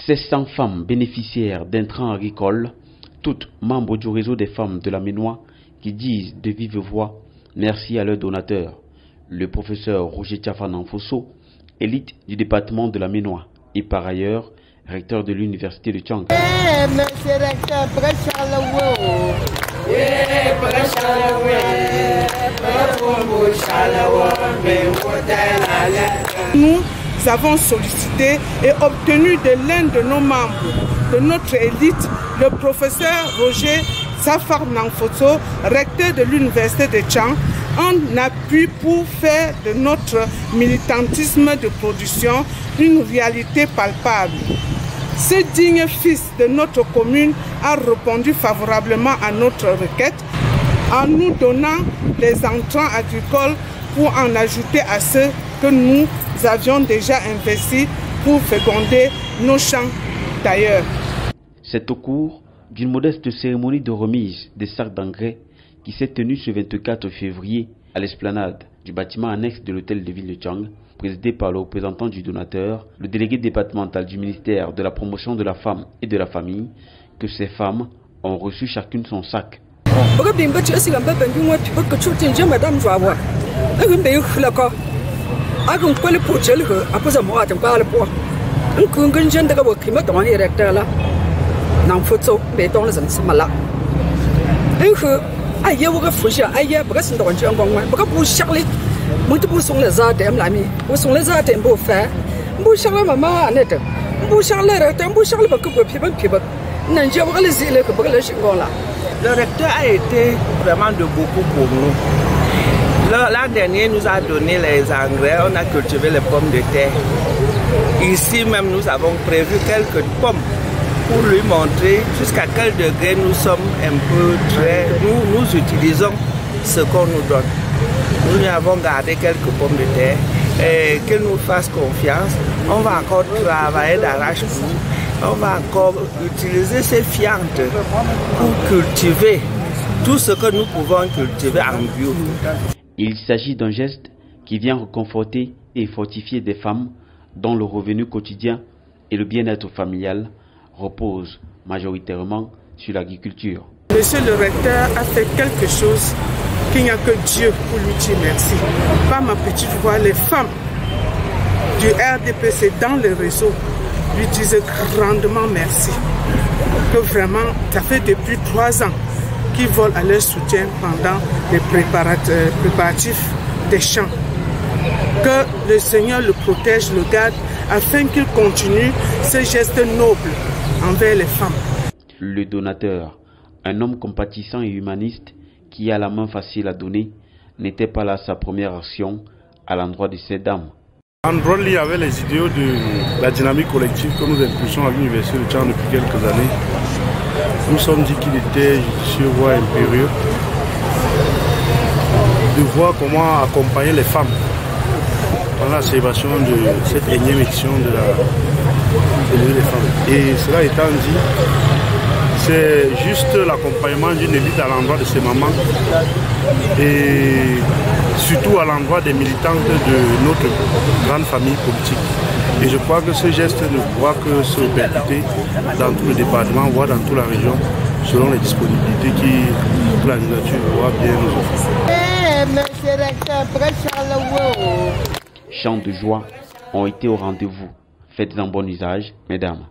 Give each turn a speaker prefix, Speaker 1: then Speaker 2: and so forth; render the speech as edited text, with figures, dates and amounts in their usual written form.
Speaker 1: Ces 100 femmes bénéficiaires d'intrants agricoles, toutes membres du réseau des femmes de la Ménois, qui disent de vive voix merci à leurs donateurs, le professeur Roger Tchafa Nanfosso, élite du département de la Ménois et par ailleurs recteur de l'université de Tchang.
Speaker 2: Monsieur recteur, nous avons sollicité et obtenu de l'un de nos membres de notre élite, le professeur Roger Tchafa Nanfosso, recteur de l'université de Tchang, un appui pour faire de notre militantisme de production une réalité palpable. Ce digne fils de notre commune a répondu favorablement à notre requête en nous donnant des entrants agricoles pour en ajouter à ceux que nous avions déjà investis pour féconder nos champs d'ailleurs.
Speaker 1: C'est au cours d'une modeste cérémonie de remise des sacs d'engrais qui s'est tenue ce 24 février à l'esplanade du bâtiment annexe de l'hôtel de ville de Tchang, présidé par le représentant du donateur, le délégué départemental du ministère de la promotion de la femme et de la famille, que ces femmes ont reçu chacune son sac.
Speaker 3: Le recteur a été vraiment de beaucoup pour nous. L'an dernier, nous a donné les engrais, on a cultivé les pommes de terre. Ici même, nous avons prévu quelques pommes pour lui montrer jusqu'à quel degré nous sommes un peu très... Nous utilisons ce qu'on nous donne. Nous lui avons gardé quelques pommes de terre et qu'il nous fasse confiance. On va encore travailler d'arrache-pied. On va encore utiliser ces fientes pour cultiver tout ce que nous pouvons cultiver en bio.
Speaker 1: Il s'agit d'un geste qui vient reconforter et fortifier des femmes dont le revenu quotidien et le bien-être familial reposent majoritairement sur l'agriculture.
Speaker 2: Monsieur le recteur a fait quelque chose qu'il n'y a que Dieu pour lui dire merci. Par ma petite voix, les femmes du RDPC dans le réseau lui disent grandement merci. Que vraiment, ça fait depuis 3 ans qu'ils volent à leur soutien pendant les préparatifs des champs. Que le Seigneur le protège, le garde, afin qu'il continue ce geste noble envers les femmes.
Speaker 1: Le donateur, un homme compatissant et humaniste qui a la main facile à donner, n'était pas là sa première action à l'endroit de ces dames.
Speaker 4: En lié avec les idéaux de la dynamique collective que nous impulsons à l'université de Tchang depuis quelques années, nous nous sommes dit qu'il était judicieux, voire impérieux, de voir comment accompagner les femmes dans la célébration de cette énième édition de la Nuit des femmes. Et cela étant dit, c'est juste l'accompagnement d'une élite à l'endroit de ces mamans et surtout à l'endroit des militantes de notre grande famille politique. Et je crois que ce geste ne pourra que se répercuter dans tout le département, voire dans toute la région, selon les disponibilités que la nature pourra bien nous offrir.
Speaker 1: Chants de joie ont été au rendez-vous. Faites-en bon usage, mesdames.